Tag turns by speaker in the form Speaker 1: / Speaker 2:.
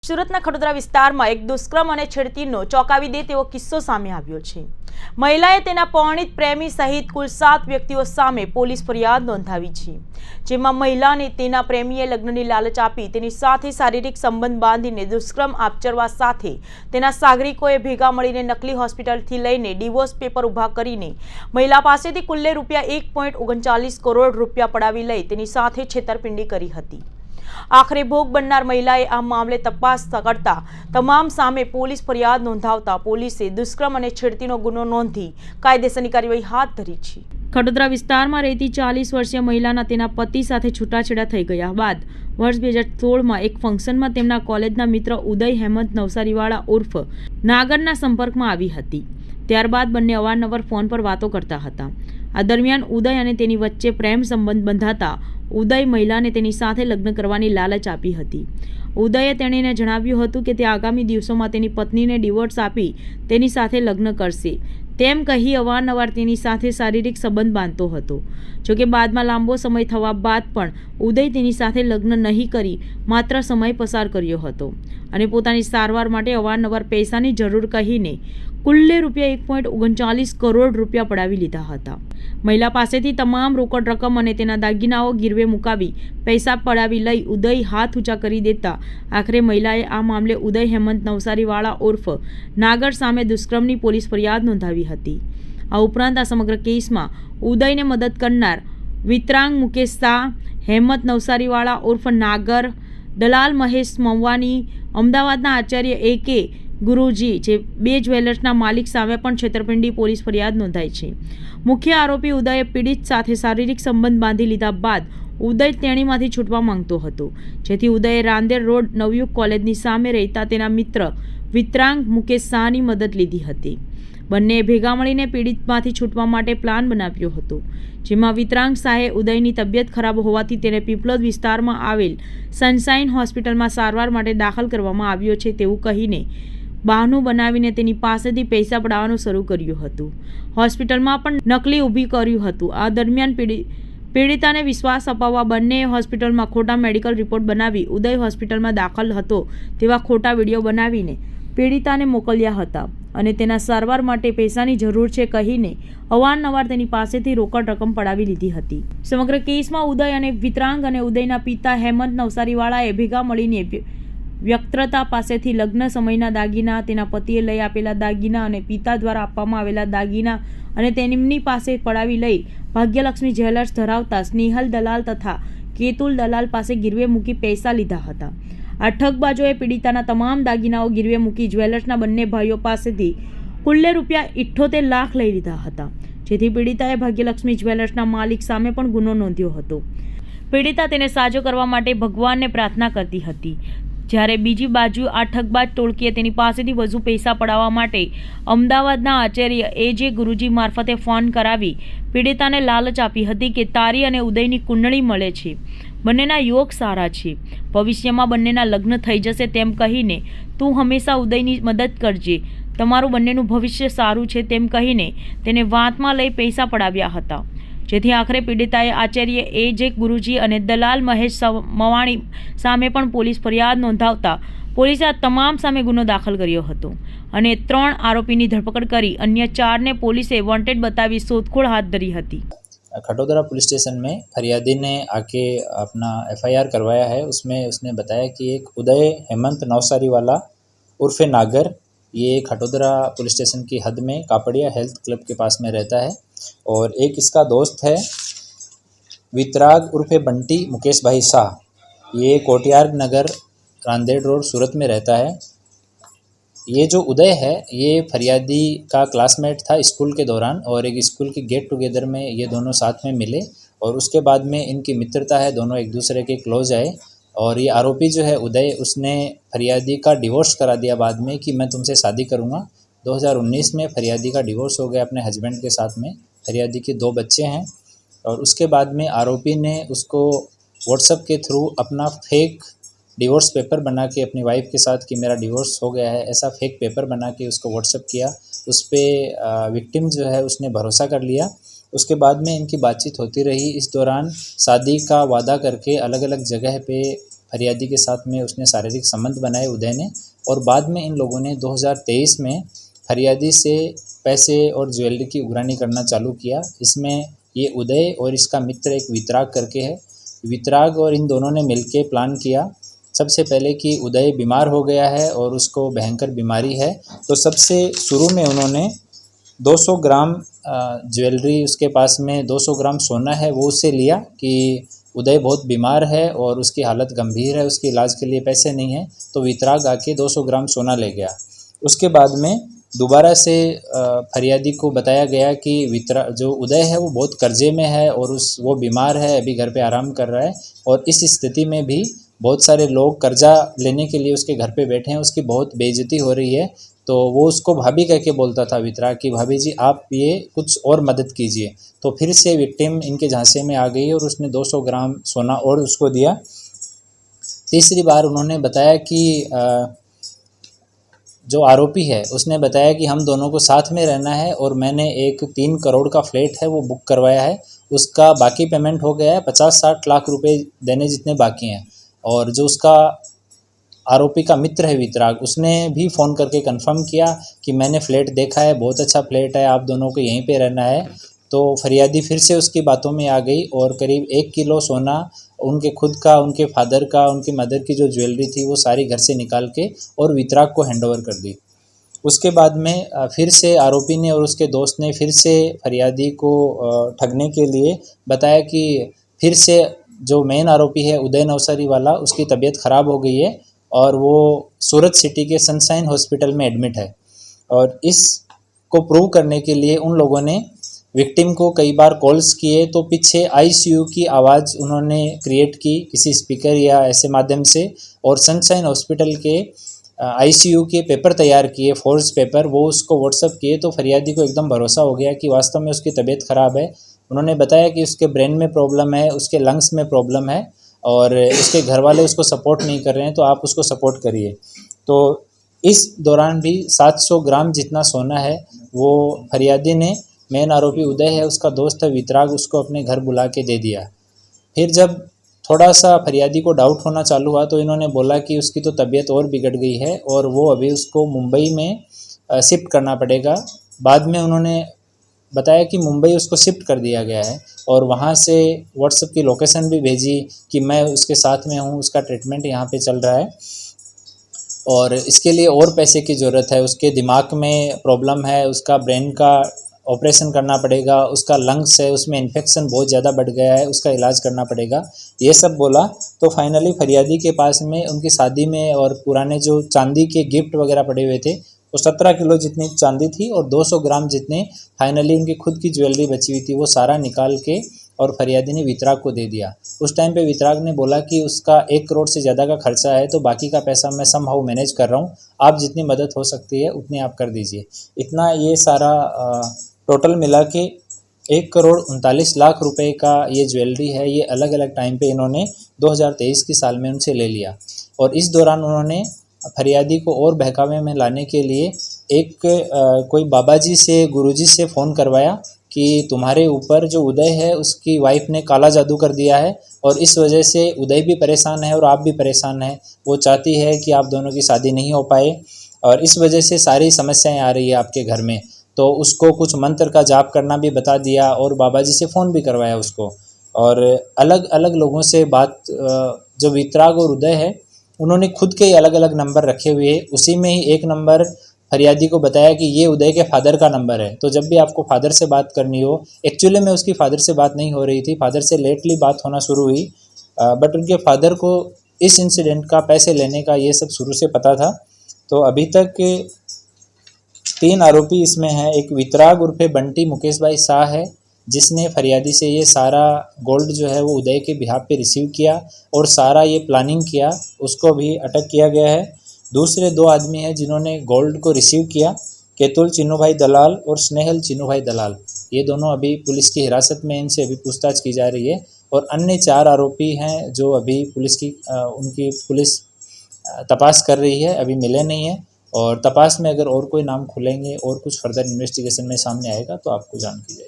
Speaker 1: સુરતના ખડોદરા વિસ્તારમાં એક દુષ્કર્મ અને છેડતીનો ચોંકાવી દે તેવો કિસ્સો સામે આવ્યો છે। મહિલાએ તેના પરણિત પ્રેમી સહિત કુલ 7 વ્યક્તિઓ સામે પોલીસ ફરિયાદ નોંધાવી છે, જેમાં મહિલાને તેના પ્રેમીએ લગ્નની લાલચ આપી તેની સાથે શારીરિક સંબંધ બાંધીને દુષ્કર્મ આચરવા સાથે તેના સાગરિકોએ ભેગા મળીને નકલી હોસ્પિટલથી લઈને ડિવોર્સ પેપર ઊભા કરીને મહિલા પાસેથી કુલ્લે ₹1.39 કરોડ પડાવી લઈ તેની સાથે છેતરપિંડી કરી હતી। आखिरे भोग बननार महिलाए आ मामले तपास करता तमाम सामे पोलीस फरियाद नोंधावता पोलीसे दुष्कर्म और छेड़तीनो गुनो नोंधी कायदेसरनी कार्यवाही हाथ धरी छे। खडोदरा विस्तार में रहती 40 वर्षीय महिला तेना पति साथे छूटाछेड़ा थई गया बाद वर्ष 2016 में एक फंक्शन में तेमना कॉलेजना मित्र उदय हेमंत नवसारीवाळा उर्फ नागरना संपर्क में आवी हती। त्यारबाद बंने अवारनवार फोन पर वातो करता हता। आ दरमियान उदय अने तेनी वच्चे प्रेम संबंध बंधाता उदय महिलाने तेनी साथे लग्न करवानी लालच आपी हती। उदये तेणेने जणाव्युं हतुं के ते आगामी दिवसोमां तेनी पत्नीने डिवोर्स आपी तेनी साथे लग्न करशे तेम कही अवारनवार तेनी साथे शारीरिक संबंध बांधतो हतो। जो कि बादमां लांबो समय थवा बाद पण उदय तेनी साथे लग्न नहीं करी मात्र समय पसार कर्यो हतो अने पोतानी सारवार माटे अवारनवार पैसानी जरूर कहीने कुल्ले ₹1.39 करोड़ पडावी लीधा हता। महिला पासेथी तमाम रोकड़ रकम अने तेना दागीनाओ गिरवे मुकावी पैसा पडावी लई उदय हाथ ऊंचा करी देता आखरे महिलाए आ मामले उदय हेमंत नवसारीवाळा उर्फ नागर सामे दुष्कर्मनी पोलीस फरियाद नोंधावी हती। आ उपरांत आ समग्र केसमां उदयने मदद करनार वितरांग मुकेश शाह, हेमंत नवसारीवाळा उर्फ नागर, दलाल महेश मवानी, अमदावादना आचार्य AK गुरुजी जे 2 ज्वेलर्सना मालिक सामे पण छेतरपिंडी पोलीस फरियाद नोंधाई छे। मुख्य आरोपी उदये पीड़ित साथे शारीरिक संबंध बांधी लीधा बाद उदय तेणीमांथी छूटवा मांगतो हतो, जेथी उदये रांदेर रोड नवयुग कॉलेजनी सामे रहता तेना मित्र वितरांग मुकेश शाहनी मदद लीधी हती। बंने भेगा मळीने पीड़ितमांथी छूटवा माटे प्लान बनाव्यो हतो, जेमां वितरांग शाहे उदयनी तबियत खराब होवाथी तेने पीपलोद विस्तारमां आवेल सनशाइन होस्पिટલમાં सारवार माटे दाखल करवामां આવ્યો છે તેવું કહીને બહાનું બનાવીને તેની પાસેથી પૈસા પડાવવાનું શરૂ કર્યું હતું। હોસ્પિટલમાં પણ નકલી ઊભી કર્યું હતું। આ દરમિયાન પીડિતાને વિશ્વાસ અપાવવા બંને હોસ્પિટલમાં ખોટા મેડિકલ રિપોર્ટ બનાવી ઉદય હોસ્પિટલમાં દાખલ હતો તેવા ખોટા વિડીયો બનાવીને પીડિતાને મોકલ્યા હતા અને તેના સારવાર માટે પૈસાની જરૂર છે કહીને અવારનવાર તેની પાસેથી રોકડ રકમ પડાવી લીધી હતી। સમગ્ર કેસમાં ઉદય અને વિતરાંગ અને ઉદયના પિતા હેમંત નવસારીવાળાએ ભેગા મળીને વ્યક્તતા પાસેથી લગ્ન સમયના દાગીના, તેના પતિએ લઈ આપેલા દાગીના અને પિતા દ્વારા આપવામાં આવેલા દાગીના અને તેમની પાસે પડાવી લઈ ભાગ્યલક્ષ્મી જ્વેલર્સ ધરાવતા સ્નેહલ દલાલ તથા કેતુલ દલાલ પાસે ગીરવે મૂકી પૈસા લીધા હતા। આ ઠગબાજોએ પીડિતાના તમામ દાગીનાઓ ગીરવે મૂકી જ્વેલર્સના બંને ભાઈઓ પાસેથી કુલ્લે ₹78 લાખ લઈ લીધા હતા, જેથી પીડિતાએ ભાગ્યલક્ષ્મી જ્વેલર્સના માલિક સામે પણ ગુનો નોંધ્યો હતો। પીડિતા તેને સાજો કરવા માટે ભગવાનને પ્રાર્થના કરતી હતી, જ્યારે બીજી બાજુ આ ઠગબાજ ટોળકીએ તેની પાસેથી વધુ પૈસા પડાવવા માટે અમદાવાદના આચાર્ય AJ ગુરુજી મારફતે ફોન કરાવી પીડિતાને લાલચ આપી હતી કે તારી અને ઉદયની કુંડળી મળે છે, બંનેના યોગ સારા છે, ભવિષ્યમાં બંનેના લગ્ન થઈ જશે તેમ કહીને તું હંમેશા ઉદયની મદદ કરજે, તમારું બંનેનું ભવિષ્ય સારું છે તેમ કહીને તેને વાતમાં લઈ પૈસા પડાવ્યા હતા, જેથી આખરે પીડિતાએ આચાર્ય AJ ગુરુજી અને દલાલ મહેશ મવાણી સામે પણ પોલીસ ફરિયાદ નોંધાવતા પોલીસે આ તમામ સામે ગુનો દાખલ કર્યો હતો અને 3 આરોપીની ધરપકડ કરી અન્ય 4ને પોલીસે વોન્ટેડ बतावी शोधखोल हाथ धरी હતી।
Speaker 2: खटोदरा पुलिस स्टेशन में फरियादी ने आके अपना FIR करवाया है। उसमें उसने बताया कि एक उदय हेमंत नवसारीवाला उर्फ़े नागर, ये खटोदरा पुलिस स्टेशन की हद में कापड़िया हेल्थ क्लब के पास में रहता है और एक इसका दोस्त है वितराग उर्फ़े बंटी मुकेश भाई शाह, ये कोटियार नगर रांदेर रोड सूरत में रहता है। ये जो उदय है ये फरियादी का क्लासमेट था स्कूल के दौरान और एक स्कूल की गेट टुगेदर में ये दोनों साथ में मिले और उसके बाद में इनकी मित्रता है, दोनों एक दूसरे के क्लोज आए और ये आरोपी जो है उदय उसने फरियादी का डिवोर्स करा दिया बाद में कि मैं तुमसे शादी करूँगा। 2019 में फरियादी का डिवोर्स हो गया अपने हस्बैंड के साथ में। फरियादी के 2 बच्चे हैं और उसके बाद में आरोपी ने उसको व्हाट्सएप के थ्रू अपना फेक डिवोर्स पेपर बना के अपनी वाइफ के साथ कि मेरा डिवोर्स हो गया है ऐसा फेक पेपर बना के उसको व्हाट्सएप किया। उस पर विक्टिम जो है उसने भरोसा कर लिया। उसके बाद में इनकी बातचीत होती रही। इस दौरान शादी का वादा करके अलग अलग जगह पे फरियादी के साथ में उसने शारीरिक संबंध बनाए उदय ने, और बाद में इन लोगों ने 2023 में फरियादी से पैसे और ज्वेलरी की उगरानी करना चालू किया। इसमें ये उदय और इसका मित्र एक वितराग करके है। वितराग और इन दोनों ने मिलके प्लान किया सबसे पहले कि उदय बीमार हो गया है और उसको भयंकर बीमारी है, तो सबसे शुरू में उन्होंने 200 ग्राम ज्वेलरी, उसके पास में 200 ग्राम सोना है, वो उससे लिया कि उदय बहुत बीमार है और उसकी हालत गंभीर है, उसके इलाज के लिए पैसे नहीं है, तो वितराग आके 200 ग्राम सोना ले गया। उसके बाद में दोबारा से फरियादी को बताया गया कि जो उदय है वो बहुत कर्जे में है और वो बीमार है, अभी घर पे आराम कर रहा है, और इस स्थिति में भी बहुत सारे लोग कर्जा लेने के लिए उसके घर पे बैठे हैं, उसकी बहुत बेइज्जती हो रही है। तो वो उसको भाभी कह के बोलता था वितराग कि भाभी जी आप ये कुछ और मदद कीजिए। तो फिर से विक्टिम इनके झांसे में आ गई और उसने 200 ग्राम सोना और उसको दिया। तीसरी बार उन्होंने बताया कि जो आरोपी है उसने बताया कि हम दोनों को साथ में रहना है और मैंने एक 3 करोड़ का फ्लैट है वो बुक करवाया है, उसका बाकी पेमेंट हो गया है, 50-60 लाख रुपए देने जितने बाकी हैं। और जो उसका आरोपी का मित्र है वितराग, उसने भी फ़ोन करके कंफर्म किया कि मैंने फ़्लैट देखा है, बहुत अच्छा फ्लैट है, आप दोनों को यहीं पे रहना है। तो फरियादी फिर से उसकी बातों में आ गई और करीब 1 किलो सोना, उनके खुद का, उनके फादर का, उनकी मदर की जो ज्वेलरी थी वो सारी घर से निकाल के और वितराग को हैंडओवर कर दी। उसके बाद में फिर से आरोपी ने और उसके दोस्त ने फिर से फरियादी को ठगने के लिए बताया कि फिर से जो मेन आरोपी है उदय नवसारी वाला, उसकी तबीयत ख़राब हो गई है और वो सूरत सिटी के सनशाइन हॉस्पिटल में एडमिट है। और इसको प्रूव करने के लिए उन लोगों ने विक्टिम को कई बार कॉल्स किए, तो पीछे आईसीयू की आवाज़ उन्होंने क्रिएट की किसी स्पीकर या ऐसे माध्यम से, और सनशाइन हॉस्पिटल के आईसीयू के पेपर तैयार किए, फोर्स पेपर, वो उसको व्हाट्सअप किए। तो फरियादी को एकदम भरोसा हो गया कि वास्तव में उसकी तबीयत ख़राब है। उन्होंने बताया कि उसके ब्रेन में प्रॉब्लम है, उसके लंग्स में प्रॉब्लम है और उसके घर वाले उसको सपोर्ट नहीं कर रहे हैं, तो आप उसको सपोर्ट करिए। तो इस दौरान भी 700 ग्राम जितना सोना है वो फरियादी ने, मेन आरोपी उदय है, उसका दोस्त है वितराग, उसको अपने घर बुला के दे दिया। फिर जब थोड़ा सा फरियादी को डाउट होना चालू हुआ तो इन्होंने बोला कि उसकी तो तबीयत और बिगड़ गई है और वो अभी उसको मुंबई में शिफ्ट करना पड़ेगा। बाद में उन्होंने बताया कि मुंबई उसको शिफ्ट कर दिया गया है और वहाँ से व्हाट्सएप की लोकेशन भी भेजी कि मैं उसके साथ में हूँ, उसका ट्रीटमेंट यहाँ पे चल रहा है और इसके लिए और पैसे की ज़रूरत है, उसके दिमाग में प्रॉब्लम है, उसका ब्रेन का ऑपरेशन करना पड़ेगा, उसका लंग्स है उसमें इन्फेक्शन बहुत ज़्यादा बढ़ गया है, उसका इलाज करना पड़ेगा, ये सब बोला। तो फाइनली फरियादी के पास में उनकी शादी में और पुराने जो चांदी के गिफ्ट वगैरह पड़े हुए थे वो 17 किलो जितनी चांदी थी और 200 ग्राम जितने फाइनली उनकी खुद की ज्वेलरी बची हुई थी वो सारा निकाल के और फरियादी ने वितराग को दे दिया। उस टाइम पे वितराग ने बोला कि उसका 1 करोड़ से ज़्यादा का खर्चा है, तो बाकी का पैसा मैं समहाउ मैनेज कर रहा हूँ, आप जितनी मदद हो सकती है उतनी आप कर दीजिए। इतना ये सारा टोटल मिला के 1 करोड़ 39 लाख रुपए का ये ज्वेलरी है, ये अलग अलग टाइम पे इन्होंने 2023 की साल में उनसे ले लिया। और इस दौरान उन्होंने फरियादी को और बहकावे में लाने के लिए एक कोई बाबा जी से, गुरुजी से फ़ोन करवाया कि तुम्हारे ऊपर जो उदय है उसकी वाइफ ने काला जादू कर दिया है और इस वजह से उदय भी परेशान है और आप भी परेशान हैं। वो चाहती है कि आप दोनों की शादी नहीं हो पाए और इस वजह से सारी समस्याएं आ रही है आपके घर में। तो उसको कुछ मंत्र का जाप करना भी बता दिया और बाबा जी से फ़ोन भी करवाया उसको। और अलग अलग लोगों से बात, जो वितराग और उदय है उन्होंने खुद के अलग अलग नंबर रखे हुए, उसी में ही एक नंबर फरियादी को बताया कि ये उदय के फादर का नंबर है, तो जब भी आपको फादर से बात करनी हो, एक्चुअली में उसकी फादर से बात नहीं हो रही थी, फादर से लेटली बात होना शुरू हुई, बट उनके फादर को इस इंसिडेंट का, पैसे लेने का, ये सब शुरू से पता था। तो अभी तक 3 आरोपी इसमें हैं। एक वितराग उर्फे बंटी मुकेश भाई शाह है जिसने फरियादी से ये सारा गोल्ड जो है वो उदय के बिहाफ पे रिसीव किया और सारा ये प्लानिंग किया, उसको भी अटक किया गया है। दूसरे 2 आदमी हैं जिन्होंने गोल्ड को रिसीव किया, केतुल चिन्नू भाई दलाल और स्नेहल चिन्नू भाई दलाल, ये दोनों अभी पुलिस की हिरासत में, इनसे अभी पूछताछ की जा रही है। और अन्य 4 आरोपी हैं जो अभी उनकी पुलिस तपास कर रही है, अभी मिले नहीं है और तपास में अगर और कोई नाम खुलेंगे और कुछ फर्दर इन्वेस्टिगेशन में सामने आएगा तो आपको जान की जाएगी।